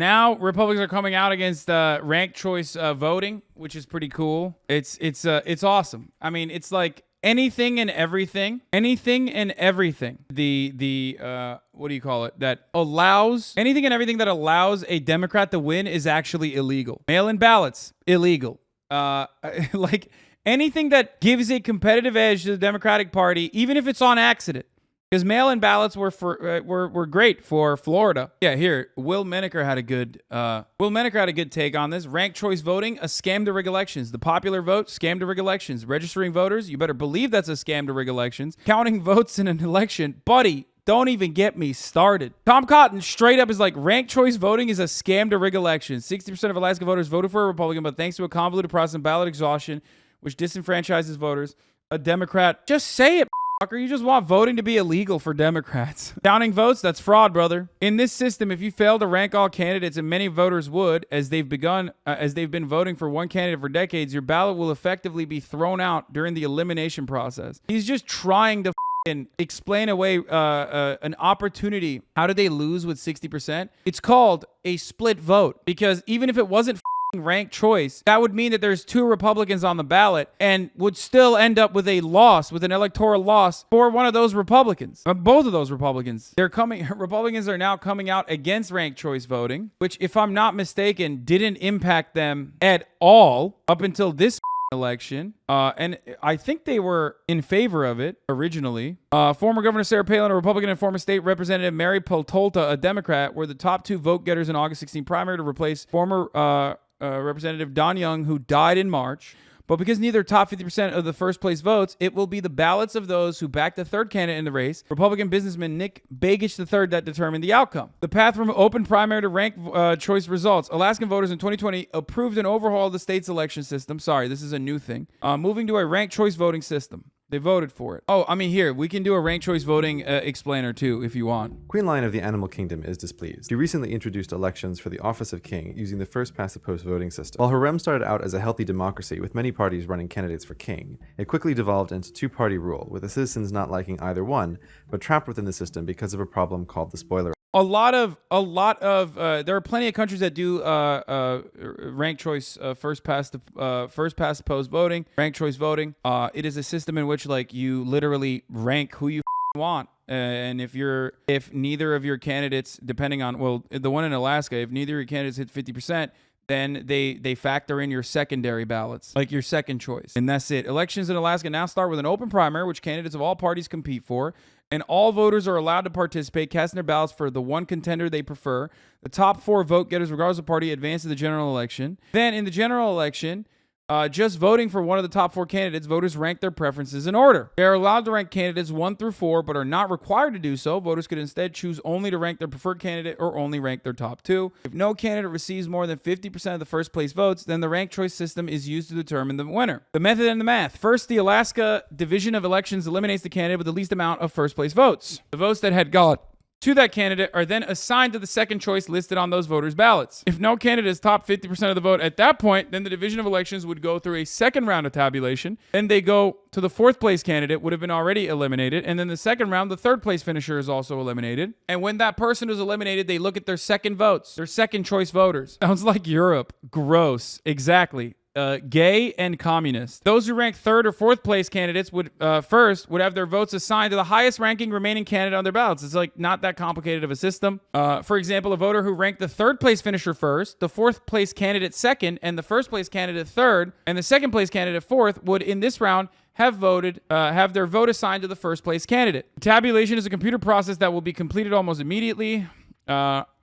Now Republicans are coming out against ranked choice voting, which is pretty cool. It's awesome. I mean, it's like anything and everything. The what do you call it? That allows anything and everything that allows a Democrat to win is actually illegal. Mail-in ballots, illegal. Like anything that gives a competitive edge to the Democratic Party, even if it's on accident. Because mail-in ballots were great for Florida. Yeah, here Will Menaker had a good take on this. Ranked choice voting, a scam to rig elections. The popular vote, scam to rig elections. Registering voters, you better believe that's a scam to rig elections. Counting votes in an election, buddy. Don't even get me started. Tom Cotton straight up is like, ranked choice voting is a scam to rig elections. 60% of Alaska voters voted for a Republican, but thanks to a convoluted process of ballot exhaustion, which disenfranchises voters, a Democrat. Just say it, fucker. You just want voting to be illegal for Democrats. Counting votes, that's fraud, brother. In this system, if you fail to rank all candidates, and many voters would, as they've been voting for one candidate for decades, your ballot will effectively be thrown out during the elimination process. He's just trying to explain away an opportunity. How did they lose with 60%? It's called a split vote, because even if it wasn't ranked choice, that would mean that there's 2 Republicans on the ballot and would still end up with a loss, with an electoral loss for one of those Republicans. Both of those Republicans. Republicans are now coming out against ranked choice voting, which, if I'm not mistaken, didn't impact them at all up until this election. And I think they were in favor of it originally. Former Governor Sarah Palin, a Republican, and former State Representative Mary Peltolta, a Democrat, were the top 2 vote getters in August 16 primary to replace former Representative Don Young, who died in March. But because neither top 50% of the first place votes, it will be the ballots of those who backed the third candidate in the race, Republican businessman Nick Begich III, that determined the outcome. The path from open primary to ranked choice results. Alaskan voters in 2020 approved an overhaul of the state's election system. Sorry, this is a new thing. Moving to a ranked choice voting system. They voted for it. Oh, I mean, here, we can do a ranked choice voting explainer too, if you want. Queen Lion of the Animal Kingdom is displeased. She recently introduced elections for the office of king using the first past the post voting system. While her realm started out as a healthy democracy with many parties running candidates for king, it quickly devolved into 2-party rule, with the citizens not liking either one, but trapped within the system because of a problem called the spoiler. There are plenty of countries that do ranked choice first past the post voting, ranked choice voting. It is a system in which, like, you literally rank who you want. And if neither of your candidates, depending on, well, the one in Alaska, if neither of your candidates hit 50%, then they factor in your secondary ballots, like your second choice. And that's it. Elections in Alaska now start with an open primary, which candidates of all parties compete for. And all voters are allowed to participate, casting their ballots for the one contender they prefer. The top 4 vote getters, regardless of party, advance to the general election. Then in the general election, just voting for one of the top 4 candidates, voters rank their preferences in order. They are allowed to rank candidates 1 through 4, but are not required to do so. Voters could instead choose only to rank their preferred candidate or only rank their top 2. If no candidate receives more than 50% of the first place votes, then the ranked choice system is used to determine the winner. The method and the math. First, the Alaska Division of Elections eliminates the candidate with the least amount of first place votes. The votes that had gone to that candidate are then assigned to the second choice listed on those voters' ballots. If no candidate is top 50% of the vote at that point, then the Division of Elections would go through a second round of tabulation. Then they go to the 4th place candidate, would have been already eliminated. And then the second round, the 3rd place finisher is also eliminated. And when that person is eliminated, they look at their second votes, their second choice voters. Sounds like Europe. Gross. Exactly. Gay and communist. Those who rank 3rd or 4th place candidates would have their votes assigned to the highest ranking remaining candidate on their ballots. It's like not that complicated of a system. For example, a voter who ranked the 3rd place finisher first, the 4th place candidate second, and the 1st place candidate third, and the 2nd place candidate fourth would in this round have their vote assigned to the 1st place candidate. Tabulation is a computer process that will be completed almost immediately.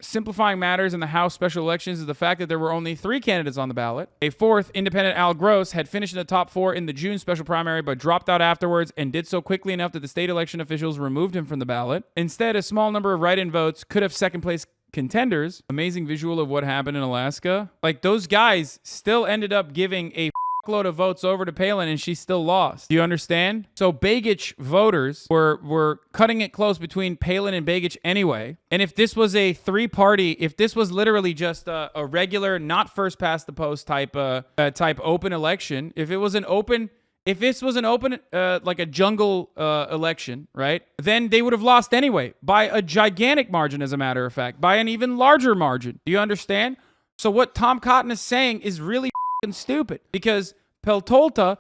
Simplifying matters in the House special elections is the fact that there were only 3 candidates on the ballot. A 4th, independent Al Gross, had finished in the top 4 in the June special primary but dropped out afterwards and did so quickly enough that the state election officials removed him from the ballot. Instead, a small number of write-in votes could have second place contenders. Amazing visual of what happened in Alaska. Like, those guys still ended up giving a load of votes over to Palin and she still lost. Do you understand? So Begich voters were cutting it close between Palin and Begich anyway. And if this was a 3-party, if this was literally just a regular, not first past the post type open election, if it was an open If this was an open, like a jungle election, right, then they would have lost anyway by a gigantic margin, as a matter of fact, by an even larger margin. Do you understand? So what Tom Cotton is saying is really stupid, because Peltola,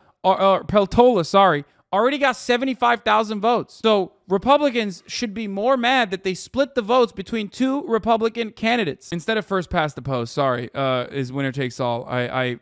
sorry, already got 75,000 votes. So Republicans should be more mad that they split the votes between two Republican candidates instead of first past the post. Sorry, is winner takes all. I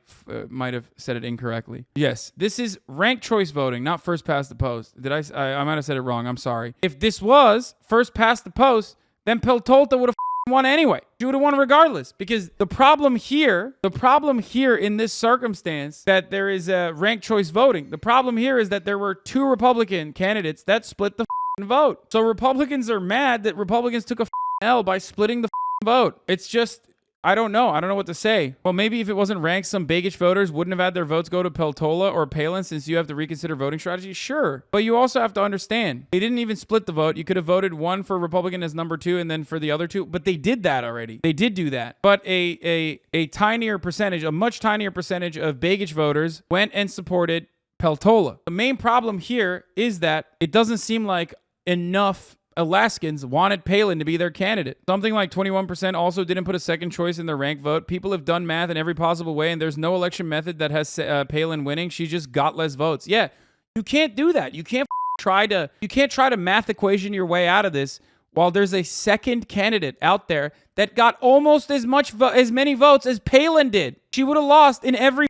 might have said it incorrectly. Yes, this is ranked choice voting, not first past the post. I might have said it wrong. I'm sorry. If this was first past the post, then Peltola would have won anyway. She would have won regardless, because the problem here in this circumstance that there is ranked choice voting, the problem here is that there were two Republican candidates that split the vote. So Republicans are mad that Republicans took a L by splitting the vote. It's just, I don't know what to say. Well, maybe if it wasn't ranked, some Bagish voters wouldn't have had their votes go to Peltola or Palin, since you have to reconsider voting strategy. Sure. But you also have to understand, they didn't even split the vote. You could have voted one for Republican as number two and then for the other two. But they did that already. They did do that. But a tinier percentage, a much tinier percentage of Bagish voters went and supported Peltola. The main problem here is that it doesn't seem like enough Alaskans wanted Palin to be their candidate. Something like 21% also didn't put a second choice in their ranked vote. People have done math in every possible way, and there's no election method that has Palin winning. She just got less votes. Yeah, you can't do that. You can't try to math equation your way out of this while there's a second candidate out there that got almost as many votes as Palin did. She would have lost in every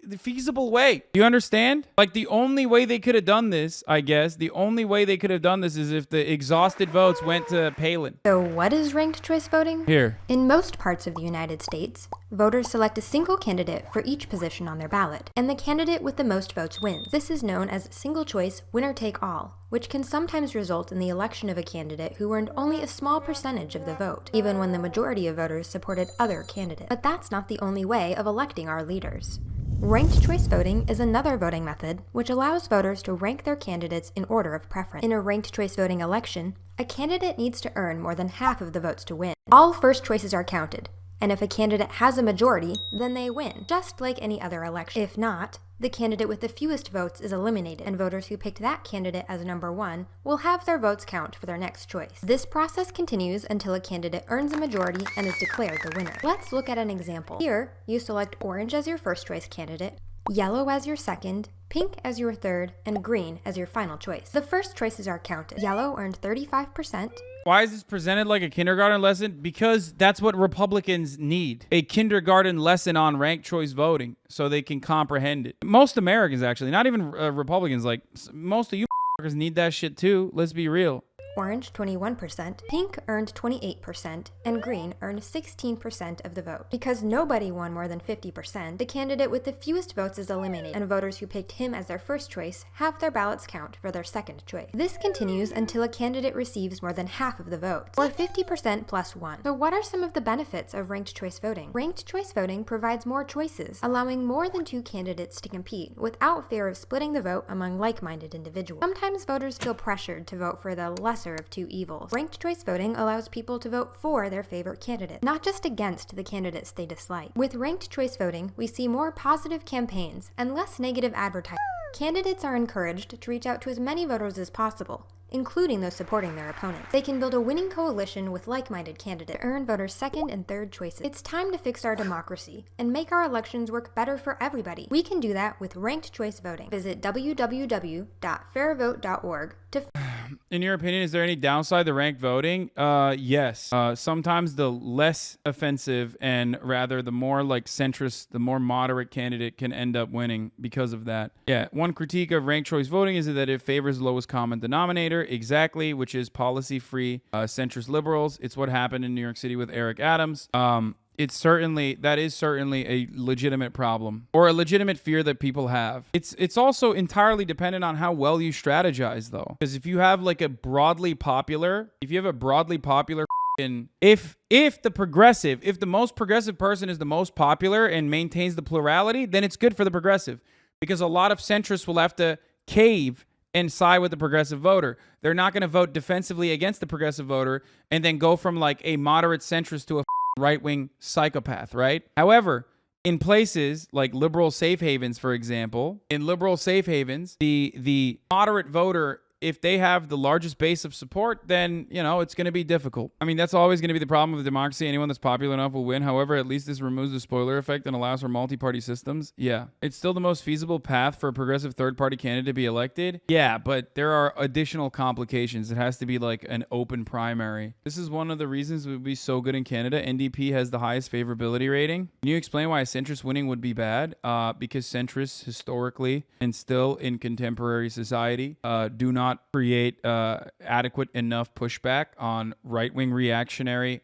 the feasible way. Do you understand? Like, the only way they could have done this, I guess, is if the exhausted votes went to Palin. So what is ranked choice voting? Here. In most parts of the United States, voters select a single candidate for each position on their ballot, and the candidate with the most votes wins. This is known as single choice winner take all, which can sometimes result in the election of a candidate who earned only a small percentage of the vote, even when the majority of voters supported other candidates. But that's not the only way of electing our leaders. Ranked choice voting is another voting method which allows voters to rank their candidates in order of preference. In a ranked choice voting election, a candidate needs to earn more than half of the votes to win. All first choices are counted, and if a candidate has a majority, then they win, just like any other election. If not, the candidate with the fewest votes is eliminated, and voters who picked that candidate as number one will have their votes count for their next choice. This process continues until a candidate earns a majority and is declared the winner. Let's look at an example. Here, you select orange as your first choice candidate, yellow as your second, pink as your third, and green as your final choice. The first choices are counted. Yellow earned 35%. Why is this presented like a kindergarten lesson? Because that's what Republicans need. A kindergarten lesson on ranked choice voting so they can comprehend it. Most Americans, actually, not even Republicans, like most of you need that shit too. Let's be real. Orange 21%, pink earned 28%, and green earned 16% of the vote. Because nobody won more than 50%, the candidate with the fewest votes is eliminated, and voters who picked him as their first choice have their ballots count for their second choice. This continues until a candidate receives more than half of the votes, or 50% plus 1. So what are some of the benefits of ranked choice voting? Ranked choice voting provides more choices, allowing more than two candidates to compete without fear of splitting the vote among like-minded individuals. Sometimes voters feel pressured to vote for the lesser of two evils. Ranked choice voting allows people to vote for their favorite candidate, not just against the candidates they dislike. With ranked choice voting, we see more positive campaigns and less negative advertising. Candidates are encouraged to reach out to as many voters as possible, including those supporting their opponents. They can build a winning coalition with like-minded candidates to earn voters' second and third choices. It's time to fix our democracy and make our elections work better for everybody. We can do that with ranked choice voting. Visit www.fairvote.org to In your opinion, is there any downside to ranked voting? Yes. Sometimes the less offensive and rather the more like centrist, the more moderate candidate can end up winning because of that. Yeah. One critique of ranked choice voting is that it favors lowest common denominator, exactly, which is policy-free centrist liberals. It's what happened in New York City with Eric Adams. That is certainly a legitimate problem or a legitimate fear that people have. It's also entirely dependent on how well you strategize, though. Because if you have like a broadly popular, if the most progressive person is the most popular and maintains the plurality, then it's good for the progressive, because a lot of centrists will have to cave and side with the progressive voter. They're not going to vote defensively against the progressive voter and then go from like a moderate centrist to a right-wing psychopath, right? However, in places like liberal safe havens, for example, in liberal safe havens, the moderate voter, if they have the largest base of support, then, you know, it's going to be difficult. I mean, that's always going to be the problem with democracy. Anyone that's popular enough will win. However, at least this removes the spoiler effect and allows for multi-party systems. Yeah. It's still the most feasible path for a progressive third-party candidate to be elected. Yeah, but there are additional complications. It has to be like an open primary. This is one of the reasons it would be so good in Canada. NDP has the highest favorability rating. Can you explain why a centrist winning would be bad? Because centrists historically and still in contemporary society do not create adequate enough pushback on right-wing reactionary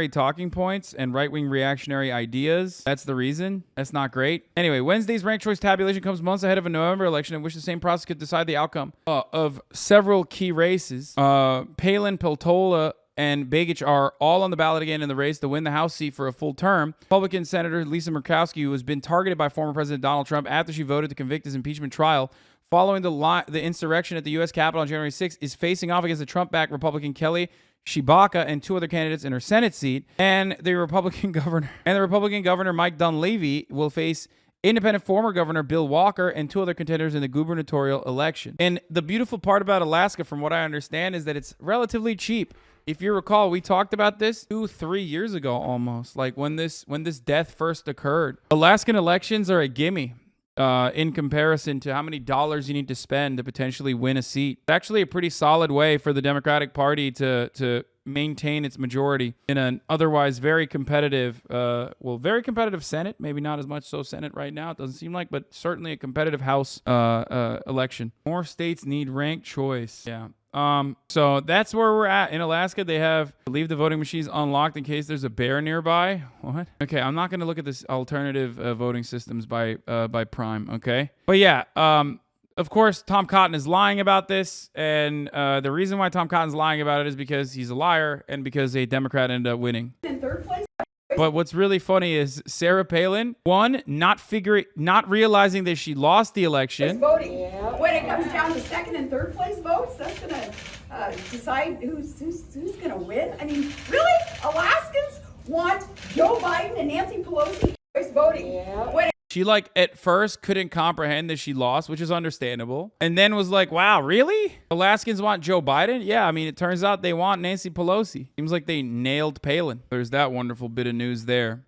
talking points and right-wing reactionary ideas. That's the reason. That's not great. Anyway, Wednesday's ranked choice tabulation comes months ahead of a November election in which the same process could decide the outcome of several key races. Palin, Peltola, and Begich are all on the ballot again in the race to win the House seat for a full term. Republican Senator Lisa Murkowski, who has been targeted by former President Donald Trump after she voted to convict his impeachment trial following the insurrection at the U.S. Capitol on January 6th, is facing off against the Trump-backed Republican Kelly Shibaka and two other candidates in her Senate seat. And the Republican governor Mike Dunleavy will face independent former governor Bill Walker and two other contenders in the gubernatorial election. And the beautiful part about Alaska, from what I understand, is that it's relatively cheap. If you recall, we talked about this 2-3 years ago almost, like when this death first occurred. Alaskan elections are a gimme. In comparison to how many dollars you need to spend to potentially win a seat. It's actually a pretty solid way for the Democratic Party to maintain its majority in an otherwise very competitive, very competitive Senate. Maybe not as much so Senate right now, it doesn't seem like, but certainly a competitive House election. More states need ranked choice. Yeah. So that's where we're at. In Alaska, they have leave the voting machines unlocked in case there's a bear nearby. What? Okay, I'm not going to look at this alternative voting systems by Prime, okay? But yeah, of course, Tom Cotton is lying about this, and the reason why Tom Cotton's lying about it is because he's a liar and because a Democrat ended up winning. In third place? But what's really funny is Sarah Palin, not realizing that she lost the election. Voting. Yeah. When it comes down to second and third place votes, that's going to decide who's going to win. I mean, really? Alaskans want Joe Biden and Nancy Pelosi voting. Yeah. She at first couldn't comprehend that she lost, which is understandable. And then was like, wow, really? Alaskans want Joe Biden? Yeah, I mean, it turns out they want Nancy Pelosi. Seems like they nailed Palin. There's that wonderful bit of news there.